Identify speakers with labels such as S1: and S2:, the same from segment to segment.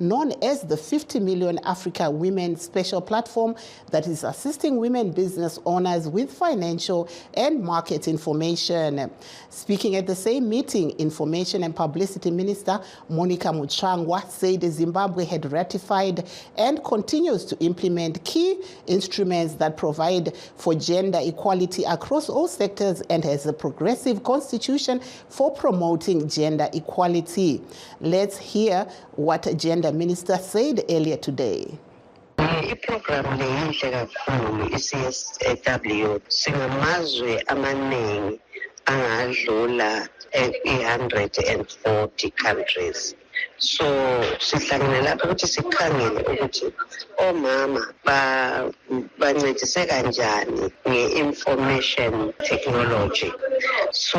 S1: known as the 50 Million Africa Women Special Platform that is assisting women business owners with financial and market information. Speaking at the same meeting, Information and Publicity Minister Monica Muchangwa said Zimbabwe had ratified and continues to implement key instruments that provide for gender equality across all sectors and has a progressive constitution for promoting gender equality. Let's hear what Gender Minister said earlier today.
S2: Iprogramu leyinhle kakhulu i-CSW singamazwe amaningi angadlula 140 countries. So sihlangene lapho ukuthi sikhangele ukuthi omama bancedise kanjani nge-information technology. So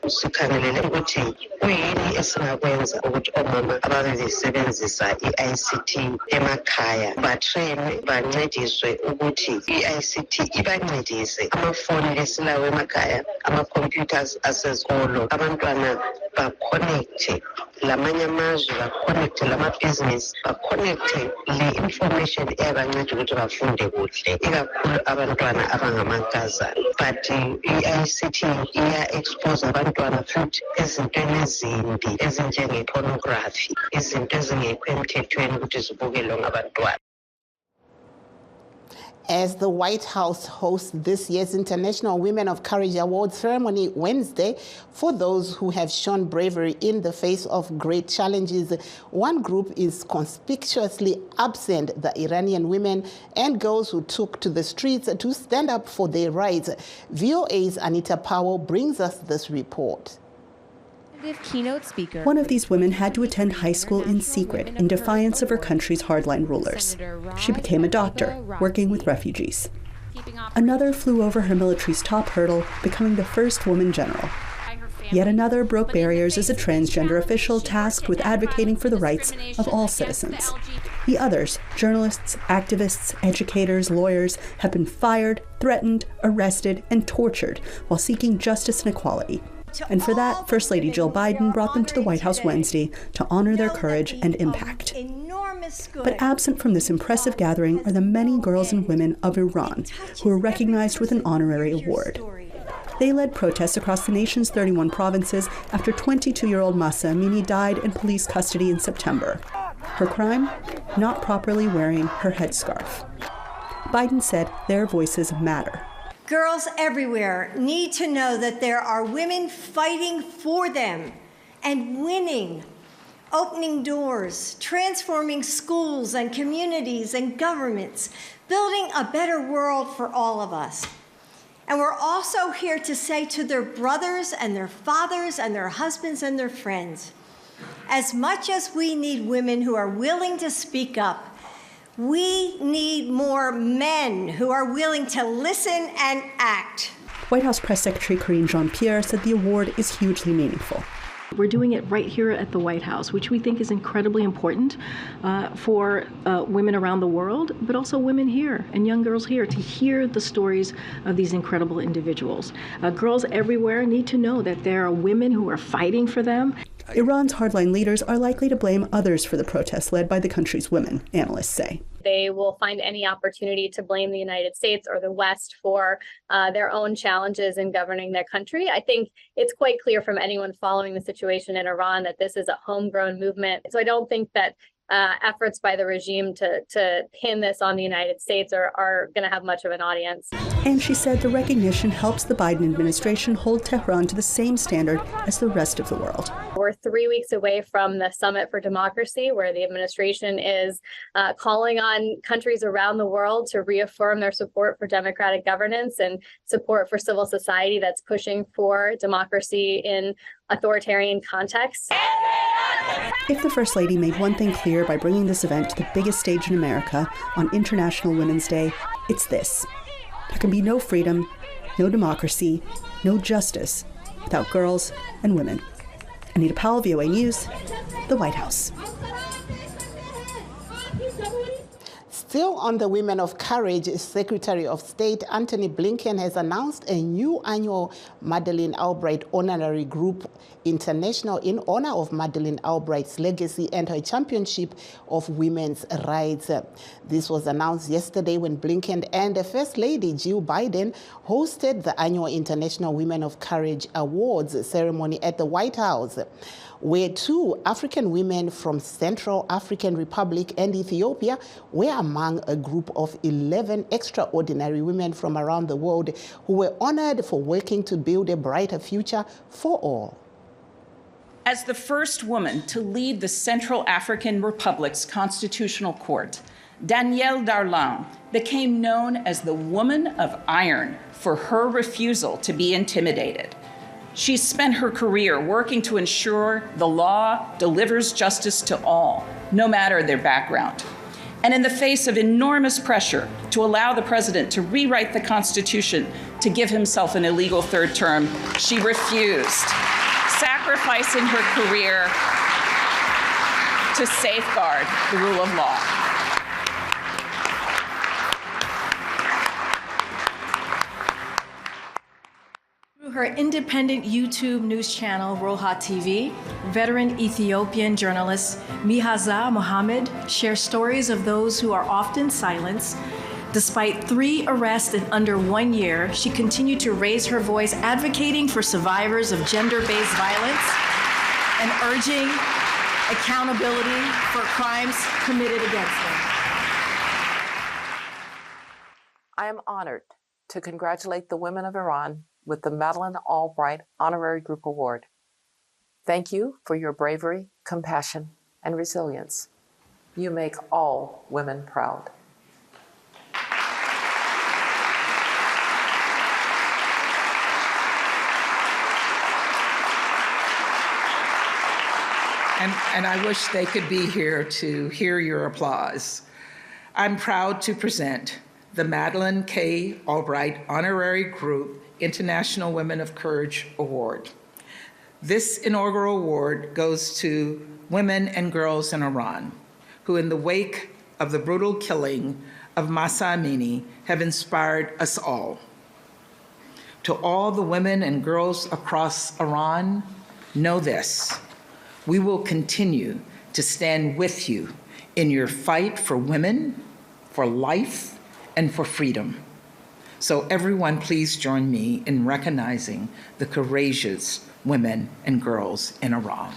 S2: sikhangelele ukuthi kuyini esingakwenza ukuthi omama ababesebenzisa i-ICT emakhaya batrainwe bancediswe ukuthi i-ICT ibancedise amafoni lesilawo emakhaya, ama-computers asezikolo, abantwana ba-connecte lamanye amazwe, ba-connecte lama-business, ba-connecte le-information eyabanceda ukuthi bafunde kuhle, ikakhulu abantwana abangamankazana. But i-ICT iya-expose abantwana futhi ezintweni ezimbi ezinjenge-pornography, izinto ezingekho emthethweni ukuthi zibukelwe ngabantwana.
S1: As the White House hosts this year's International Women of Courage Awards ceremony Wednesday, for those who have shown bravery in the face of great challenges, one group is conspicuously absent: the Iranian women and girls who took to the streets to stand up for their rights. VOA's Anita Powell brings us this report.
S3: Keynote speaker.
S4: One of these women had to attend high school in secret in defiance of her country's hardline rulers. She became a doctor, working with refugees. Another flew over her military's top hurdle, becoming the first woman general. Yet another broke barriers as a transgender official tasked with advocating for the rights of all citizens. The others, journalists, activists, educators, lawyers, have been fired, threatened, arrested, and tortured while seeking justice and equality. And for that, First Lady Jill Biden brought them to the White House Wednesday to honor their courage and impact. But absent from this impressive gathering are the many girls and women of Iran who were recognized with an honorary award. They led protests across the nation's 31 provinces after 22-year-old Mahsa Amini died in police custody in September. Her crime? Not properly wearing her headscarf. Biden said their voices matter.
S5: Girls everywhere need to know that there are women fighting for them and winning, opening doors, transforming schools and communities and governments, building a better world for all of us. And we're also here to say to their brothers and their fathers and their husbands and their friends, as much as we need women who are willing to speak up, we need more men who are willing to listen and act.
S4: White House Press Secretary Karine Jean-Pierre said the award is hugely meaningful.
S6: We're doing it right here at the White House, which we think is incredibly important for women around the world, but also women here and young girls here to hear the stories of these incredible individuals. Girls everywhere need to know that there are women who are fighting for them.
S4: Iran's hardline leaders are likely to blame others for the protests led by the country's women, analysts say.
S7: They will find any opportunity to blame the United States or the West for their own challenges in governing their country. I think it's quite clear from anyone following the situation in Iran that this is a homegrown movement. So I don't think that efforts by the regime to pin this on the United States are going to have much of an audience.
S4: And she said the recognition helps the Biden administration hold Tehran to the same standard as the rest of the world.
S7: We're 3 weeks away from the Summit for Democracy, where the administration is calling on countries around the world to reaffirm their support for democratic governance and support for civil society that's pushing for democracy in authoritarian contexts.
S4: If the First Lady made one thing clear by bringing this event to the biggest stage in America on International Women's Day, it's this: there can be no freedom, no democracy, no justice without girls and women. Anita Powell, VOA News, the White House.
S1: Still on the Women of Courage, Secretary of State Antony Blinken has announced a new annual Madeleine Albright Honorary Group International in honor of Madeleine Albright's legacy and her championship of women's rights. This was announced yesterday when Blinken and the First Lady Jill Biden hosted the annual International Women of Courage Awards ceremony at the White House, where 2 African women from Central African Republic and Ethiopia were among a group of 11 extraordinary women from around the world who were honored for working to build a brighter future for all.
S8: As the first woman to lead the Central African Republic's Constitutional Court, Danielle Darlan became known as the Woman of Iron for her refusal to be intimidated. She spent her career working to ensure the law delivers justice to all, no matter their background. And in the face of enormous pressure to allow the president to rewrite the Constitution to give himself an illegal 3rd term, she refused, sacrificing her career to safeguard the rule of law.
S6: Her independent YouTube news channel, Roha TV, veteran Ethiopian journalist Mihaza Mohammed shares stories of those who are often silenced. Despite 3 arrests in under 1 year, she continued to raise her voice advocating for survivors of gender-based violence and urging accountability for crimes committed against them.
S9: I am honored to congratulate the women of Iran with the Madeleine Albright Honorary Group Award. Thank you for your bravery, compassion, and resilience. You make all women proud.
S10: And I wish they could be here to hear your applause. I'm proud to present the Madeleine K. Albright Honorary Group International Women of Courage Award. This inaugural award goes to women and girls in Iran who, in the wake of the brutal killing of Mahsa Amini, have inspired us all. To all the women and girls across Iran, know this: we will continue to stand with you in your fight for women, for life, and for freedom. So everyone, please join me in recognizing the courageous women and girls in Iran.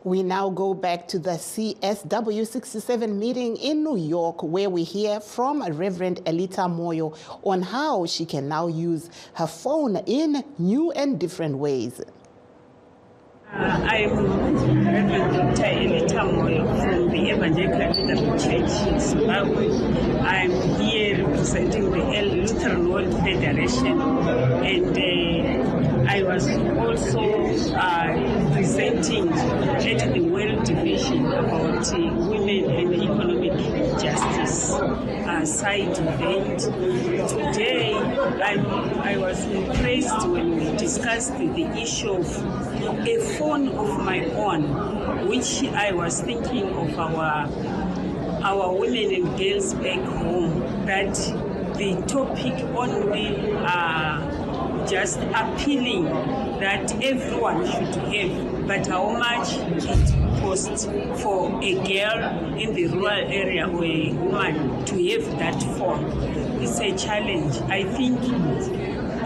S1: We now go back to the CSW 67 meeting in New York, where we hear from Reverend Elita Moyo on how she can now use her phone in new and different ways.
S11: I'm Reverend Dr. Elita Moyo from the Evangelical Lutheran Church in Zimbabwe. I'm here representing the Lutheran World Federation, and I was also presenting at the World Division about women and economic justice side event. Today, I was impressed when we discussed the issue of a phone of my own, which I was thinking of our women and girls back home, that the topic only just appealing that everyone should have, but how much it costs for a girl in the rural area or a woman to have that phone. It's a challenge. I think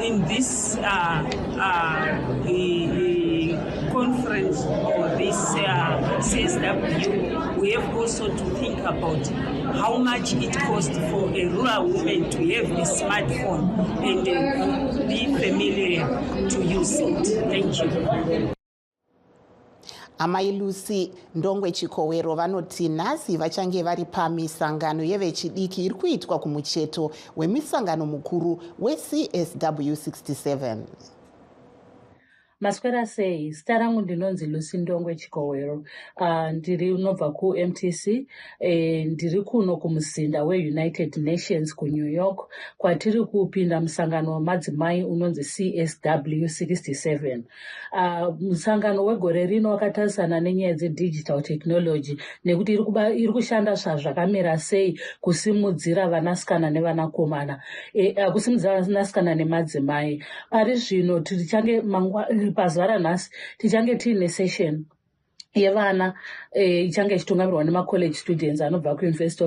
S11: in this conference or this CSW, we have also to think about how much it costs for a rural woman to have a smartphone and be familiar to use it. Thank you.
S1: Amai Lucy Ndongwe Chikowero vanoti nhasi vachange vari pamisangano yevechidiki iri kuitwa kumucheto wemisangano mukuru weCSW 67.
S12: Maswera sei, zita rangu ndinonzi Lusindongwe Chikowero, ndiri unobva ku-MTC, ndiri kuno kumuzinda we-United Nations ku-New York, kwatiri kupinda musangano wamadzimai unonzi CSW 67. Musangano wegore rino wakatarisana nenyaya dze-digital technology, nekuti iri kushanda zvakamira sei kusimudzira vanasikana nevanakomana, kusimudzira vanasikana nemadzimai. Pari zvino tichange pazuva ranhasi tichange tiine session yevana ichange ichitungamirwa nemacollege students anobva kuuniversity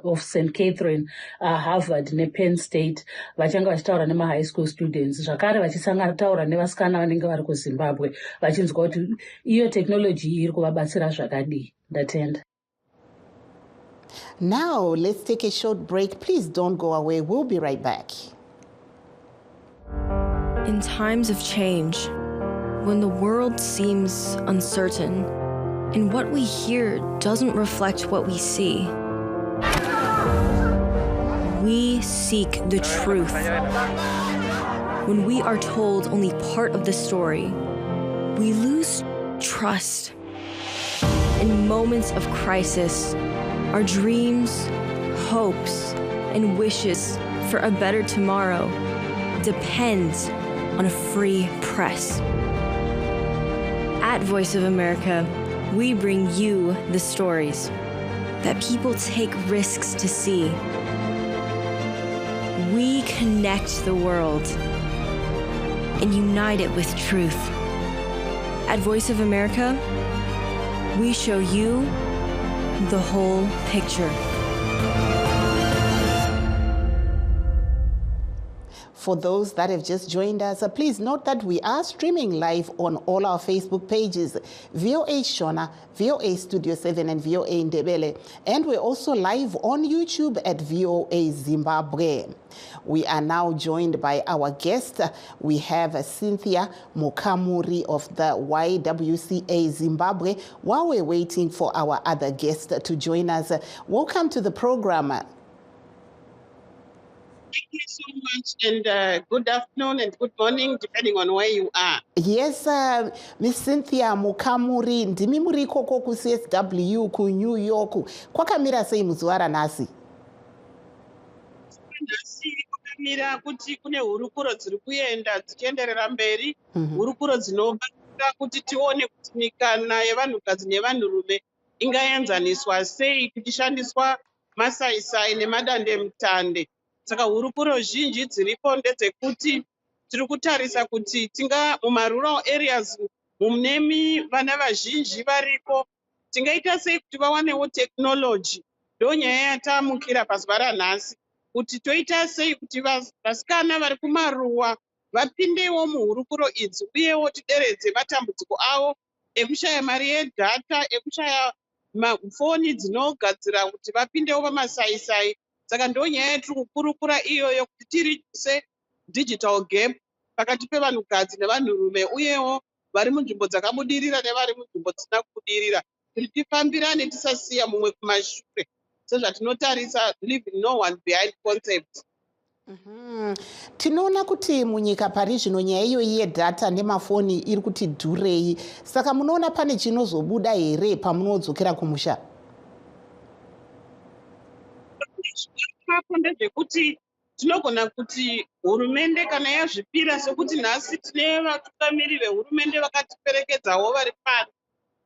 S12: of St. Catherine, Harvard nePenn State, vachange vachitaura nemahigh school students, zvakare vachitaura nevasikana vanenge vari kuZimbabwe, vachinzwa kuti iyo technology iri kuvabatsira zvakadii. Ndatenda.
S1: Now, let's take a short break. Please don't go away. We'll be right back.
S13: In times of change, when the world seems uncertain and what we hear doesn't reflect what we see, we seek the truth. When we are told only part of the story, we lose trust. In moments of crisis, our dreams, hopes, and wishes for a better tomorrow depends on a free press. At Voice of America, we bring you the stories that people take risks to see. We connect the world and unite it with truth. At Voice of America, we show you the whole picture.
S1: For those that have just joined us, please note that we are streaming live on all our Facebook pages, VOA Shona, VOA Studio 7, and VOA Ndebele. And we're also live on YouTube at VOA Zimbabwe. We are now joined by our guest. We have Cynthia Mukamuri of the YWCA Zimbabwe, while we're waiting for our other guest to join us. Welcome to the program.
S14: Thank you so much, and good afternoon and good morning, depending on where you are.
S1: Yes, Miss Cynthia Mukamuri, ndimi muri koko ku CSW ku New York. Kwakamira sei muzuva ranhasi?
S14: Nhasi kwakamira kuti kune hurukuro dziri kuenda dzichienderera mberi, hurukuro dzinobatsira kuti tione kuti mikana yevanhukadzi nevanhurume ingaenzaniswa sei kuchishandiswa masaisai nemadandemutande. Saka hurukuro zhinji dziripo ndedzekuti tiri kutarisa kuti mumarural areas mune vana vazhinji variko, tingaita sei kuti vawanewo technology. Ndonyaya yatamukira pazuva ranhasi kuti toita sei kuti vasikana vari kumaruwa vapindewo muhurukuro idzi, uyewo tideredze matambudziko avo ekushaya mari yedhata, ekushaya mafoni dzinogadzira kuti vapindewo pamasaisai. Saka ndonyaya yatiri kukurukura iyoyo kuti tirise digital gap pakati pevanhukadzi nevanhurume, uyewo vari munzvimbo dzakabudirira nevari munzvimbo dzisina kubudirira, kuti tifambirane tisasiya mumwe kumashure sezvatinotarisa leaving no one behind concept.
S1: Tinoona kuti munyika pari zvino nyaya iyoyi yedhata nemafoni iri kuti dhurei, saka munoona pane chinozobuda here pamunodzokera kumusha?
S14: Hapo ndezvekuti tinogona kuti hurumende kana yazvipira, sekuti nhasi tine vatungamiri vehurumende vakatiperekedzawo vari pano,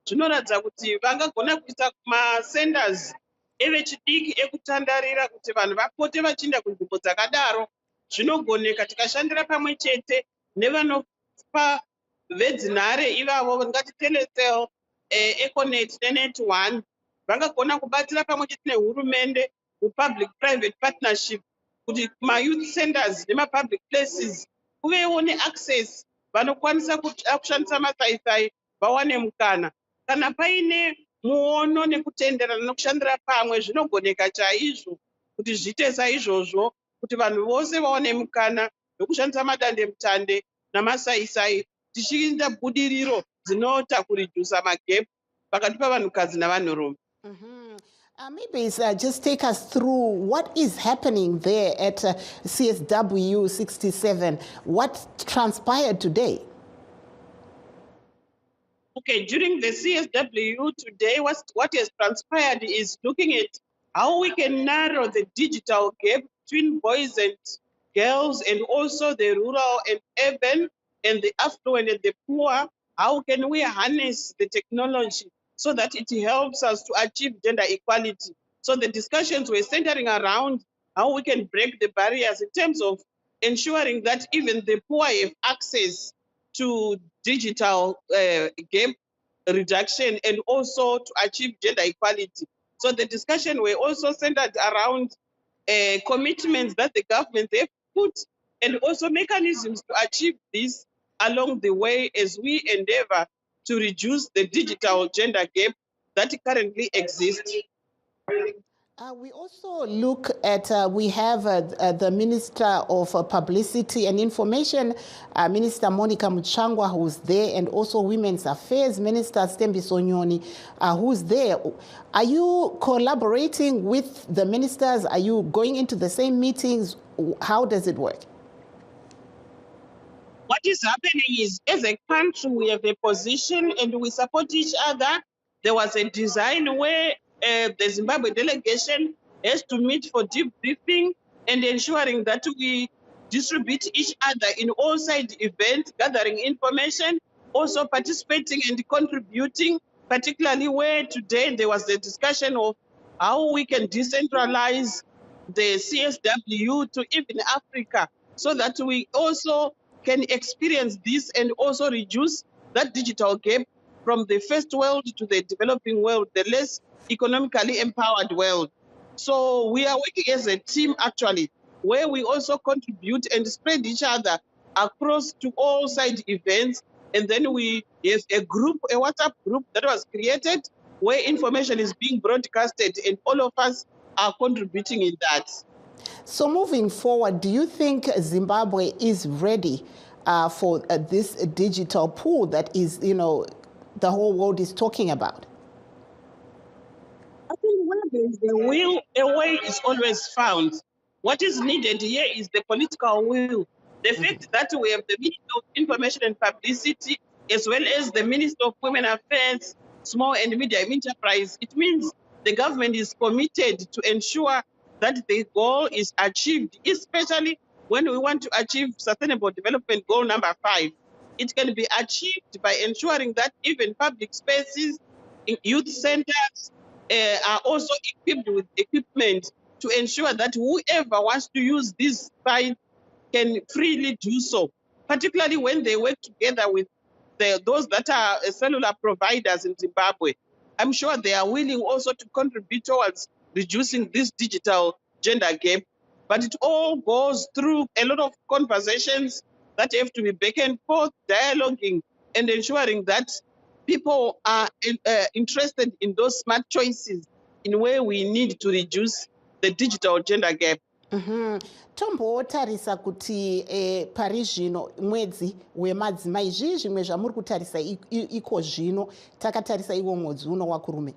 S14: zvinoratidza kuti vangagona kuisa kumasenders evechidiki ekutandarira kuti vanhu vapote vachiinda kunzvimbo dzakadaro. Zvinogoneka tikashandira pamwe chete nevanopa vedzinhare ivavo, ngati Telecel, Econet neNet One, vangagona kubatsira pamwe chete nehurumende public private partnership kuti youth centers nemapublic places kuvewo neaccess, vanokwanisa kushandisa masaisai vawane mukana. Kana paine muono nekutenderana nokushandira pamwe, zvinogoneka chaizvo kuti zviite saizvozvo, kuti vanhu vose vawane mukana nokushandisa madandemutande namasaisai, tichiinda budiriro dzinota kuridusa magap pakati pavanhukadzi navanhurume.
S1: Maybe just take us through what is happening there at CSW 67. What transpired today?
S14: Okay, during the CSW today, what has transpired is looking at how we can narrow the digital gap between boys and girls, and also the rural and urban, and the affluent and the poor. How can we harness the technology so that it helps us to achieve gender equality? So the discussions were centering around how we can break the barriers in terms of ensuring that even the poor have access to digital gap reduction and also to achieve gender equality. So the discussion were also centered around commitments that the government have put, and also mechanisms to achieve this along the way as we endeavor to reduce the digital gender gap that currently exists.
S1: We also look at, we have the Minister of Publicity and Information, Minister Monica Muchangwa, who's there, and also Women's Affairs Minister Stembiso Nyoni, who's there. Are you collaborating with the ministers? Are you going into the same meetings? How does it work?
S14: What is happening is, as a country, we have a position and we support each other. There was a design where the Zimbabwe delegation has to meet for debriefing and ensuring that we distribute each other in all side events, gathering information, also participating and contributing, particularly where today there was the discussion of how we can decentralize the CSW to even Africa, so that we also can experience this and also reduce that digital gap from the first world to the developing world, the less economically empowered world. So we are working as a team, actually, where we also contribute and spread each other across to all side events. And then we have a group, a WhatsApp group that was created where information is being broadcasted, and all of us are contributing in that.
S1: So moving forward, do you think Zimbabwe is ready for this digital pool that is, you know, the whole world is talking about?
S14: I think where there is a will, a way is always found. What is needed here is the political will. The fact that we have the Minister of Information and Publicity, as well as the Minister of Women Affairs, Small and Medium Enterprise, it means the government is committed to ensure that the goal is achieved, especially when we want to achieve Sustainable Development Goal number 5. It can be achieved by ensuring that even public spaces, youth centers, are also equipped with equipment to ensure that whoever wants to use this site can freely do so, particularly when they work together with those that are cellular providers in Zimbabwe. I'm sure they are willing also to contribute towards reducing this digital gender gap, but it all goes through a lot of conversations that have to be back and forth, dialoguing, and ensuring that people are interested in those smart choices in where we need to reduce the digital gender gap.
S1: Tombotarisa kuti pari zvino mwedzi wemadzimai zvii zvimwe zvamuri kutarisa iko zvino takatarisa iwo mwedzi uno wakurume?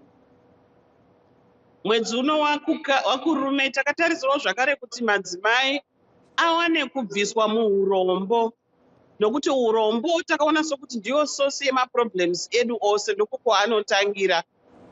S14: Mwedzi uno wakurume takatarisirawo zvakare kuti madzimai awane kubviswa muurombo, nokuti urombo takaona sokuti ndiyo sosi yemaproblems edu ose, ndiko kwaanotangira,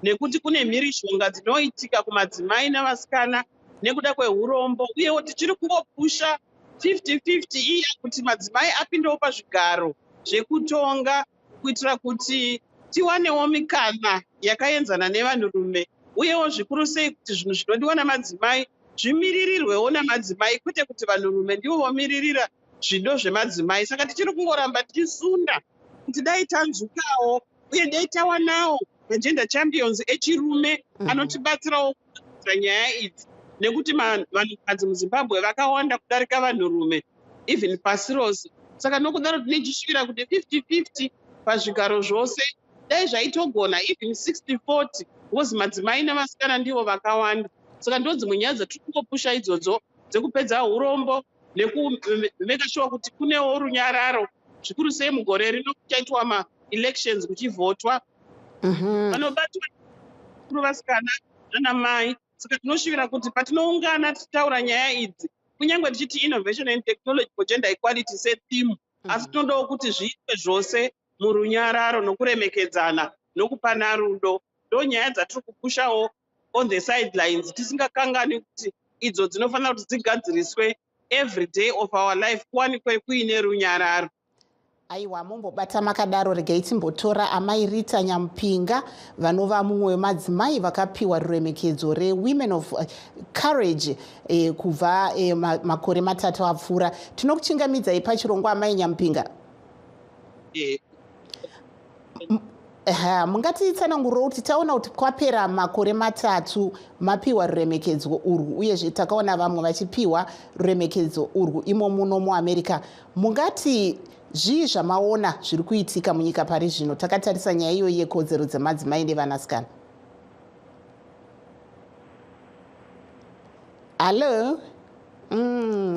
S14: nekuti kune mhirishonga dzinoitika kumadzimai navasikana nekuda kweurombo, uyewo tichiri kungopusha 50-50 iya kuti madzimai apindewo pazvigaro zvekutonga, kuitira kuti tiwanewo mikana yakaenzana nevanhurume, uyewo zvikuru sei kuti zvinhu zvinodiwa namadzimai zvimiririrwewo namadzimai, kwete kuti vanhurume ndivo vomiririra zvido zvemadzimai. Saka tichiri kungoramba tichisunda kuti dai tanzwikawo uye dai tawanawo magender champions echirume anotibatsirawo kuita nyaya idzi, nekuti vanhukadzi muZimbabwe vakawanda kudarika vanhurume even pasi rose. Saka nokudaro tinechisvira kuti 50-50 pazvigaro zvose, dai zvaitogona even 60-40, because madzimai navasikana ndivo vakawanda. Saka ndo dzimwe nyaya dzatiri kungopusha idzodzo dzekupedza urombo nekumeka sure kuti kunewo runyararo, zvikuru sei mugore rino kuchaitwa ma-elections kuchivhotwa, vanobatwa vasikana nanamai. Saka tinosvira kuti patinoungana tichitaura nyaya idzi, kunyange tichiti innovation and technology for gender equality setheme, asi tinodawo kuti zviitwe zvose murunyararo nokuremekedzana nokupana rudo. Ndonyaya dzatiri kupushawo on the sidelines tisingakangani kuti idzo dzinofanira kuti dzigadziriswe every day of our life kuwanikwe kuine runyararo.
S1: Aiwa, mumbobata makadaro regai timbotora amai Rita Nyamupinga vanova mumwe wemadzimai vakapiwa ruremekedzo rewomen of courage kubva makore 3 apfuura. Tinokuchingamidzai pachirongwa amai Nyamupinga. Mungatitsanangurira kuti taona kuti kwapera makore 3 mapiwa ruremekedzo urwu uyezve takaona vamwe vachipiwa ruremekedzo urwu imo muno muAmerica. Mungati zvii zvamaona zviri kuitika munyika pari zvino takatarisa nyaya iyoyi yekodzero dzemadzimai nevanasikana? Hello?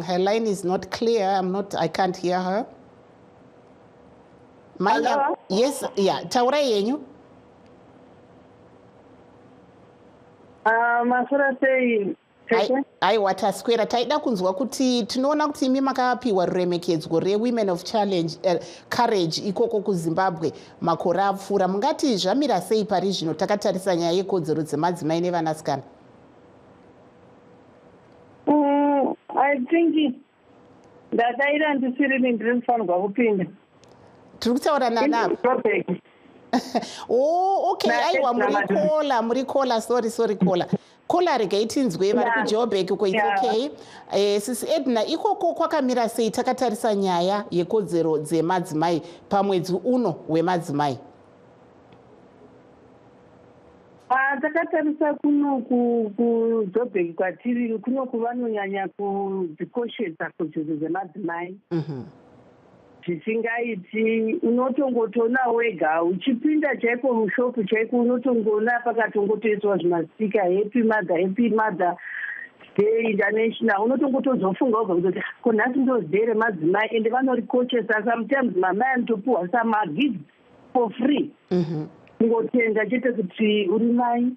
S1: Her line is not clear. I can't hear her.
S15: Hello?
S1: Yes, yeah. Taurai yenyu?
S15: Masura sei.
S1: Aiwa, taswera taida kunzwa kuti tinoona kuti imi makapiwa ruremekedzo rewomen of courage ikoko kuZimbabwe makore apfuura. Mungati zvamira sei pari zvino takatarisa nyaya yekodzero dzemadzimai nevanasikana?
S15: I think ndataira ndisiri ndinofanirwa kupinda.
S1: Tiri kutaura nana. Oh, okay. Aiwa, muri kola. Sorry, kola. Kola regai tinzwe vari kuJoburg uko. It's okay. Sisi Edna, ikoko kwakamira sei takatarisa nyaya yekodzero dzemadzimai pamwedzi uno wemadzimai?
S15: Takatarisa kuno kuJoburg kwatiri kuno kuvanonyanya kudzikoshedza kodzero dzemadzimai. Zvisingaiti unotongotoona wega uchipinda chaiko mushopu chaiko unotongoona pakatongotoiswa zvimastika happy mother day international. Unotongotozofunga wega kuti konhasi ndozday remadzimai ende vanorikoshesa. Sometimes mamai anotopuwa some gifts for free. Kungotenda chete kuti uri mai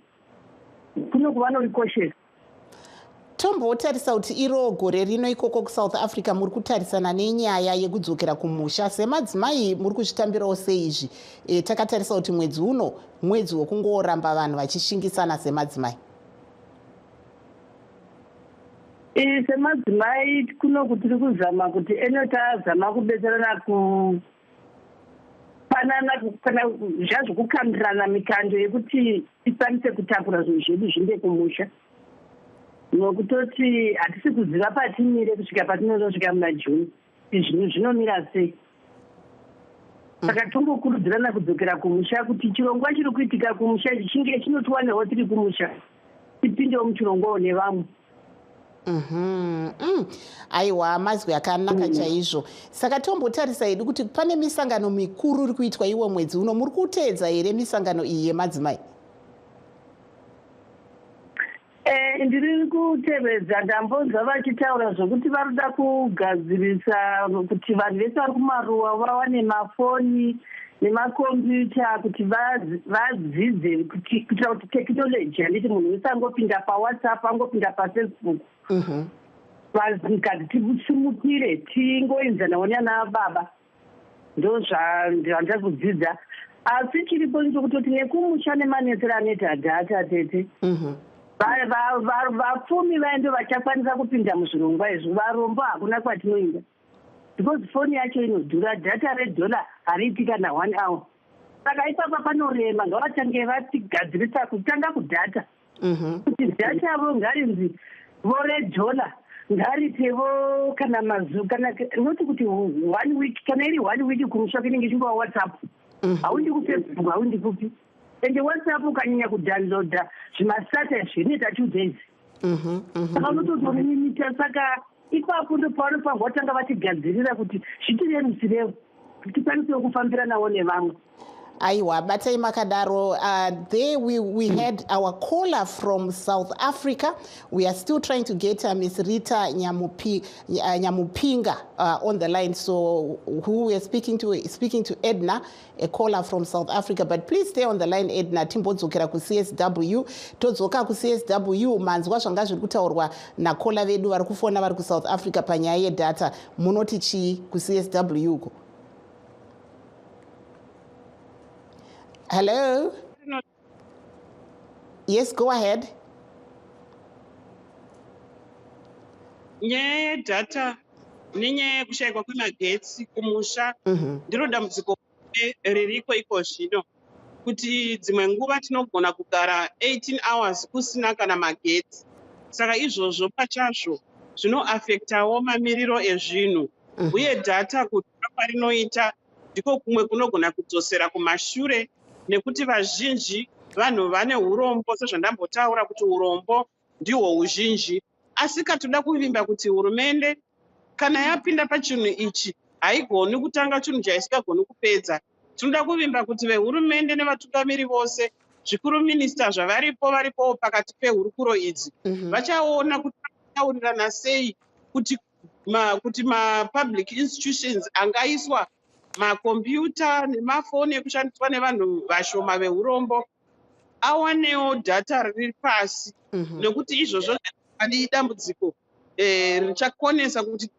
S15: kuno kuvanorikoshesa.
S1: Tombotarisa kuti iro gore rino ikoko kuSouth Africa muri kutarisana nenyaya yekudzokera kumusha semadzimai muri kuzvitambirawo sei izvi? Takatarisa kuti mwedzi uno mwedzi wokungoramba vanhu vachishingisana semadzimai.
S15: Semadzimai kuno kutiri kuzama kuti tazama kubetserana kana zvazvokukambirana mikando yekuti ikwanise kutakura zvinhu zvedu zvinde kumusha. Nokutoti hatisi kuziva patimire kusvika patinozosvika muna June zvinhu zvinomira sei. Saka tombokurudzirana kudzokera kumusha kuti chirongwa chiri kuitika kumusha chinge chinotiwanewo tiri kumusha tipindewo muchirongwawo nevamwe.
S1: Aiwa, mazwi akanaka chaizvo. Saka tombotarisa hedu kuti pane misangano mikuru iri kuitwa iwo mwedzi uno. Muri kuteedza here misangano iyi yemadzimai?
S15: Ndiri kutevedza. Ndambonzwa vachitaura zvokuti varikuda kugadzirisa kuti vanhu vese vari kumaruwa vawane mafoni nemakombiyuta kuti vadzidze kuitira kuti tekinoloji handiti munhu wese angopinda paWhatsApp angopinda paFacebook. Vanhukadzi tisimukire tingoenzanawo nana baba. Ndo zvandiri kudzidza. Asi chiripo ndechokutoti nekumusha nemanetsero anoita dhata tete. Vapfumi vaendo vachakwanisa kupinda muzvirongwa izvi. Varombo hakuna kwatinoenda because foni yacho inodhura. Dhata redhola hariiti kana 1 hour. Saka ipapa panorema. Ngavatange vatigadzirisa kutanga kudhata kuti dhata yavo ngarinzi voredhola ngaripevo kana mazuva kana noti kuti 1 week kana iri 1 week kumusha kunenge chingova WhatsApp. Haundi kuFacebook, haundi kupi. Ende WhatsApp ukanyanya kudownloada zvimasata zvinoita 2 days. Saka unotozorimimita. Saka ipapo ndo pavanofamba kutanga vatigadzirira kuti zvitirerusirevo tikwanisewo kufambiranawo nevamwe.
S1: Aiwa, batai makadaro. There we had our caller from South Africa. We are still trying to get Miss Rita Nyamupinga on the line. So who we are speaking to Edna, a caller from South Africa. But please stay on the line, Edna. Timbodzokera ku CSW. Todzoka ku CSW manzwa zvanga zviri kutaurwa na caller vedu vari kufona vari ku South Africa panyaya yedata. Munoti chi ku CSW uko? Hello? Yes, go ahead.
S14: Nyaya yedhata nenyaya yekushayikwa kwemagetsi kumusha ndiro dambudziko ririko iko zvino, kuti dzimwe nguva tinogona kugara 18 hours kusina kana magetsi. Saka izvozvo pachazvo zvinoafektawo mamiriro ezvinhu, uye dhata kudhura kwarinoita ndiko kumwe kunogona kudzosera kumashure, nekuti vazhinji vanhu vane urombo, sezvandambotaura kuti urombo ndihwo uzhinji. Asi katoda kuvimba kuti hurumende kana yapinda pachinhu ichi haigoni kutanga chinhu chaisikagoni kupedza. Tinoda kuvimba kuti vehurumende nevatungamiri vose, zvikuru minista zvavaripowo pakati pehurukuro idzi, vachaona kutivataurirana sei kuti ma-public institutions angaiswa makombiyuta nemafoni ekushandiswa nevanhu vashoma vehurombo awanewo dhata riri pasi, nekuti izvozvo ari dambudziko richakonesa kuti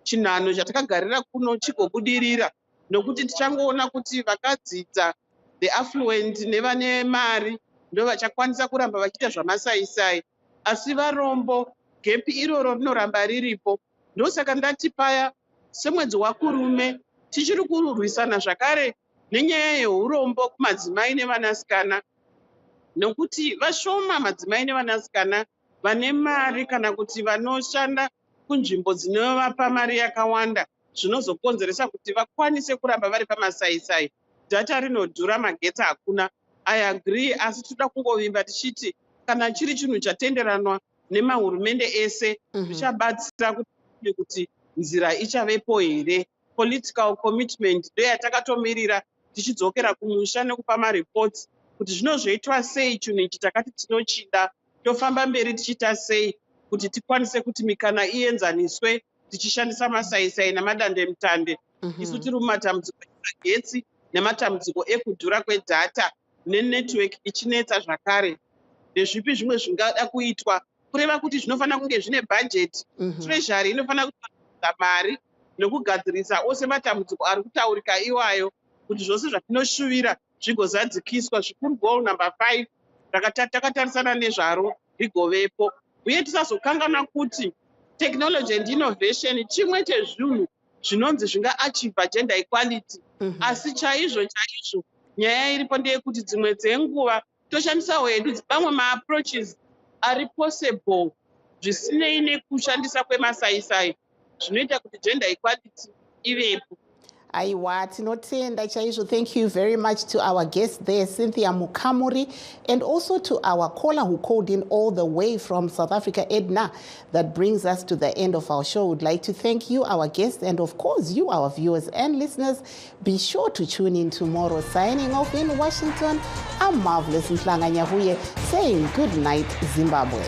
S14: chinhano chatakagarira kuno chigobudirira, nokuti tichangoona kuti vakadzidza, the affluent nevane mari ndo vachakwanisa kuramba vachiita zvamasaisai, asi varombo gepi iroro rinoramba riripo. Ndosaka ndati paya semwedzi wakurume tichiri kurwisana zvakare nenyaya yeurombo kumadzimai nevanasikana, nokuti vashoma madzimai nevanasikana vane mari kana kuti vanoshanda kunzvimbo dzinovapa mari yakawanda, zvinozokonzeresa kuti vakwanise kuramba vari pamasaisai. Dhata rinodhura, magetsi hakuna. I agree, asi toda kungovimba tichiti kana chiri chinhu chatenderanwa nemahurumende ese zvichabatsira kuti nzira ichavepo here. Political commitment ndo yatakatomirira tichidzokera kumusha nekupa mareports kuti zvinozvoitwa sei chinhu ichi takati tinochida, tofamba mberi tichiita sei kuti tikwanise kuti mikana ienzaniswe tichishandisa masaisai namadandemutande. Isu tiri mumatambudziko emagetsi nematambudziko ekudhura kwedhata nenetwork ichinetsa zvakare. Ndezvipi zvimwe zvingada kuitwa? Kureva kuti zvinofanira kunge zvine bhajeti, treasury inofanira kutsvaka mari nokugadzirisa ose matambudziko ari kutaurika iwayo, kuti zvose zvatinoshuvira zvigozadzikiswa. Zvikuru goal number 5 takatarisana nezvaro rigovepo, uye tisazokanganwa kuti technology and innovation chimwe chezvinhu zvinonzi zvinga-achieve gender equality, asi chaizvo nyaya iripo ndeyekuti dzimwe dzenguva toshandisa hedu bamwe ma-approaches ari possible zvisinei nekushandisa kwemasaisai, zvinoita kuti gender equality ivepo.
S1: Aiwa, tinotenda chaizvo. Thank you very much to our guest there, Cynthia Mukamuri, and also to our caller who called in all the way from South Africa, Edna. That brings us to the end of our show. We'd like to thank you, our guests, and of course you, our viewers and listeners. Be sure to tune in tomorrow. Signing off in Washington, I'm Marvelous Nhlanga Nyahuye saying good night, Zimbabwe.